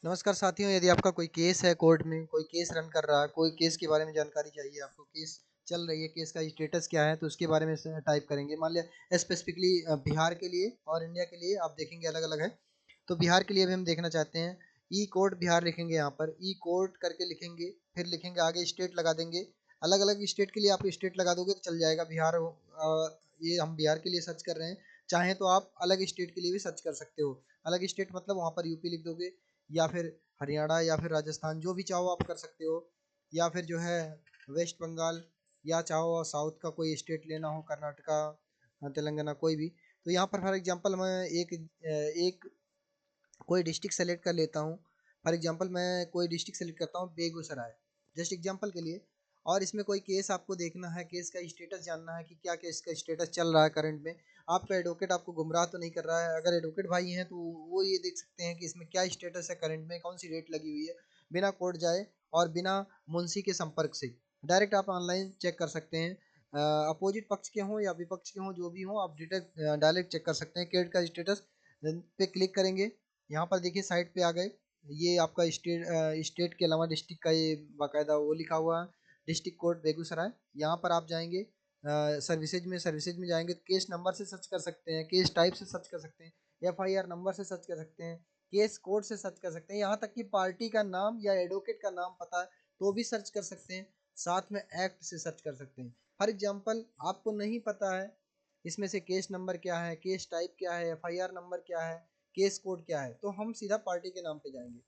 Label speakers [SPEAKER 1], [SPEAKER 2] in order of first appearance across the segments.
[SPEAKER 1] नमस्कार साथियों, यदि आपका कोई केस है कोर्ट में, कोई केस रन कर रहा है, कोई केस के बारे में जानकारी चाहिए आपको, केस चल रही है, केस का स्टेटस क्या है, तो उसके बारे में टाइप करेंगे। मान लिया स्पेसिफिकली बिहार के लिए और इंडिया के लिए आप देखेंगे अलग अलग है। तो बिहार के लिए भी हम देखना चाहते हैं। ई कोर्ट बिहार लिखेंगे, यहाँ पर ई कोर्ट करके लिखेंगे, फिर लिखेंगे आगे स्टेट लगा देंगे। अलग अलग स्टेट के लिए आप स्टेट लगा दोगे तो चल जाएगा। बिहार ये हम बिहार के लिए सर्च कर रहे हैं। चाहें तो आप अलग स्टेट के लिए भी सर्च कर सकते हो। अलग स्टेट मतलब वहाँ पर यूपी लिख दोगे, या फिर हरियाणा, या फिर राजस्थान, जो भी चाहो आप कर सकते हो। या फिर जो है वेस्ट बंगाल, या चाहो साउथ का कोई स्टेट लेना हो, कर्नाटका, तेलंगाना, कोई भी। तो यहाँ पर फॉर एग्जांपल मैं एक कोई डिस्ट्रिक्ट सेलेक्ट कर लेता हूँ। फॉर एग्जांपल मैं कोई डिस्ट्रिक्ट सेलेक्ट करता हूँ, बेगूसराय, जस्ट एग्जांपल के लिए। और इसमें कोई केस आपको देखना है, केस का स्टेटस जानना है कि क्या केस का स्टेटस चल रहा है करंट में। आपका एडवोकेट आपको गुमराह तो नहीं कर रहा है। अगर एडवोकेट भाई हैं तो वो ये देख सकते हैं कि इसमें क्या स्टेटस है करंट में, कौन सी रेट लगी हुई है, बिना कोर्ट जाए और बिना मुंशी के संपर्क से। डायरेक्ट आप ऑनलाइन चेक कर सकते हैं। अपोजिट पक्ष के हों या विपक्ष के हों, जो भी हों, आप डायरेक्ट चेक कर सकते हैं केस का स्टेटस पे क्लिक करेंगे। यहाँ पर देखिए साइट पे आ गए। ये आपका स्टेट के अलावा डिस्ट्रिक्ट का ये बाकायदा वो लिखा हुआ है, डिस्ट्रिक्ट कोर्ट बेगूसराय। यहाँ पर आप जाएंगे सर्विसेज में जाएंगे तो केस नंबर से सर्च कर सकते हैं, केस टाइप से सर्च कर सकते हैं, एफआईआर नंबर से सर्च कर सकते हैं, केस कोड से सर्च कर सकते हैं, यहाँ तक कि पार्टी का नाम या एडवोकेट का नाम पता है तो भी सर्च कर सकते हैं। साथ में एक्ट से सर्च कर सकते हैं। फॉर एग्जाम्पल आपको नहीं पता है इसमें से केस नंबर क्या है, केस टाइप क्या है, एफआईआर नंबर क्या है, केस कोड क्या है, तो हम सीधा पार्टी के नाम पे जाएंगे।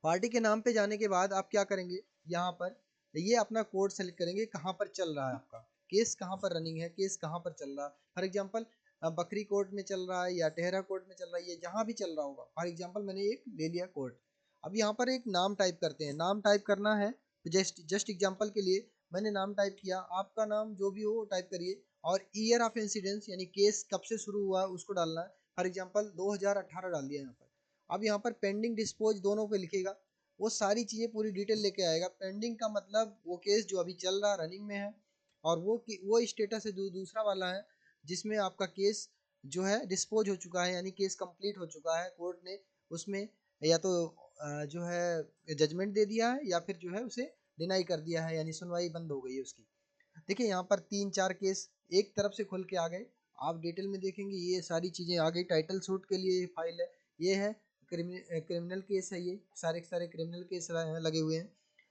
[SPEAKER 1] पार्टी के नाम पे जाने के बाद आप क्या करेंगे, यहाँ पर ये अपना कोड सेलेक्ट करेंगे, कहाँ पर चल रहा है आपका केस, कहाँ पर रनिंग है, केस कहाँ पर चल रहा है। फॉर एग्जांपल बकरी कोर्ट में चल रहा है या टेहरा कोर्ट में चल रहा है, ये जहाँ भी चल रहा होगा। फॉर एग्जांपल मैंने एक ले लिया कोर्ट। अब यहाँ पर एक नाम टाइप करते हैं, नाम टाइप करना है। जस्ट जस्ट एग्जाम्पल के लिए मैंने नाम टाइप किया, आपका नाम जो भी हो टाइप करिए। और ईयर ऑफ इंसिडेंस यानी केस कब से शुरू हुआ है उसको डालना है। फॉर एग्जाम्पल 2018 डाल दिया यहाँ पर। अब यहाँ पर पेंडिंग डिस्पोज दोनों पे लिखेगा, वो सारी चीज़ें पूरी डिटेल लेके आएगा। पेंडिंग का मतलब वो केस जो अभी चल रहा रनिंग में है, और वो स्टेटस है जो दूसरा वाला है जिसमें आपका केस जो है डिस्पोज हो चुका है, यानी केस कंप्लीट हो चुका है, कोर्ट ने उसमें या तो जो है जजमेंट दे दिया है या फिर जो है उसे डिनाई कर दिया है, यानी सुनवाई बंद हो गई है उसकी। देखिए यहाँ पर 3-4 केस एक तरफ से खुल के आ गए। आप डिटेल में देखेंगे ये सारी चीज़ें आ गई। टाइटल सूट के लिए फाइल है, ये है क्रिमिनल केस है, ये सारे के सारे क्रिमिनल केस लगे हुए हैं।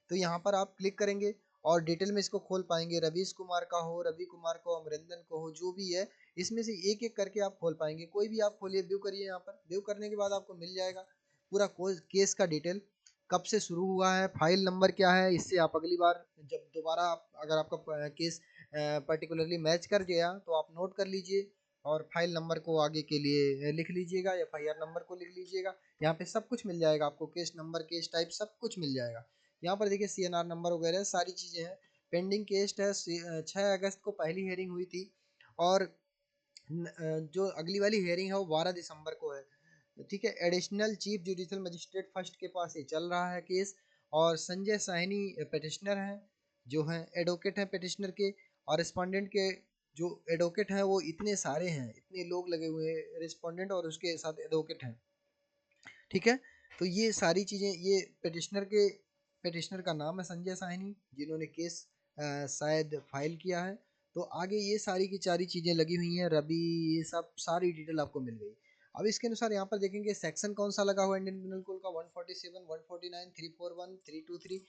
[SPEAKER 1] तो यहाँ पर आप क्लिक करेंगे और डिटेल में इसको खोल पाएंगे। रवीश कुमार का हो, रवि कुमार को, अमरिंदन को हो, जो भी है इसमें से एक एक करके आप खोल पाएंगे। कोई भी आप खोलिए, व्यू करिए। यहाँ पर व्यू करने के बाद आपको मिल जाएगा पूरा केस का डिटेल, कब से शुरू हुआ है, फाइल नंबर क्या है। इससे आप अगली बार जब दोबारा अगर आपका केस पर्टिकुलरली मैच कर गया तो आप नोट कर लीजिए और फाइल नंबर को आगे के लिए लिख लीजिएगा, या एफआईआर नंबर को लिख लीजिएगा। यहाँ पे सब कुछ मिल जाएगा आपको, केस नंबर, केस टाइप, सब कुछ मिल जाएगा। यहाँ पर देखिए सीएनआर नंबर वगैरह सारी चीज़ें हैं। पेंडिंग केस है, 6 अगस्त को पहली हेयरिंग हुई थी, और जो अगली वाली हेयरिंग है वो 12 दिसंबर को है। ठीक है, additional chief judicial magistrate first के पास ये चल रहा है केस। और संजय साहनी पिटिशनर हैं, जो हैं एडवोकेट हैं पिटिशनर के। और रिस्पोंडेंट के जो एडवोकेट हैं वो इतने सारे हैं, इतने लोग लगे हुए हैं, रिस्पोंडेंट और उसके साथ एडवोकेट हैं। ठीक है, तो ये सारी चीज़ें, ये पिटिशनर का नाम है संजय साहनी, जिन्होंने केस शायद फाइल किया है। तो आगे ये सारी की सारी चीज़ें लगी हुई हैं, रवि, ये सब सारी डिटेल आपको मिल गई। अब इसके अनुसार यहाँ पर देखेंगे सेक्शन कौन सा लगा हुआ है इंडियन पिनल कोड का, 147, 149, 341, 323,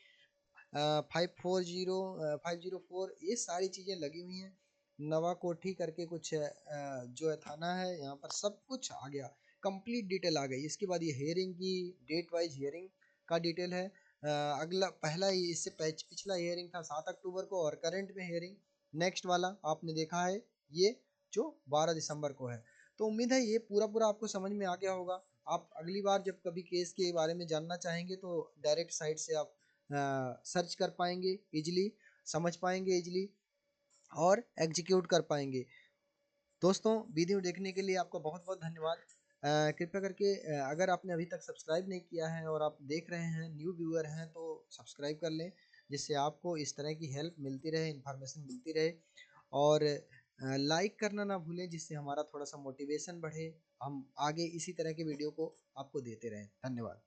[SPEAKER 1] 540, 504, ये सारी चीज़ें लगी हुई हैं। नवा कोठी करके कुछ जो है थाना है, यहाँ पर सब कुछ आ गया, कंप्लीट डिटेल आ गई। इसके बाद ये हेयरिंग की डेट वाइज हेयरिंग का डिटेल है। अगला पहला इससे पिछला हेयरिंग था 7 अक्टूबर को, और करंट में हेयरिंग नेक्स्ट वाला आपने देखा है ये जो 12 दिसंबर को है। तो उम्मीद है ये पूरा पूरा आपको समझ में आ गया होगा। आप अगली बार जब कभी केस के बारे में जानना चाहेंगे तो डायरेक्ट साइट से आप सर्च कर पाएंगे इजिली, समझ पाएंगे इजिली, और एग्जीक्यूट कर पाएंगे। दोस्तों वीडियो देखने के लिए आपका बहुत बहुत धन्यवाद। कृपया करके अगर आपने अभी तक सब्सक्राइब नहीं किया है और आप देख रहे हैं, न्यू व्यूअर हैं, तो सब्सक्राइब कर लें, जिससे आपको इस तरह की हेल्प मिलती रहे, इन्फॉर्मेशन मिलती रहे। और लाइक करना ना भूलें, जिससे हमारा थोड़ा सा मोटिवेशन बढ़े, हम आगे इसी तरह के वीडियो को आपको देते रहें। धन्यवाद।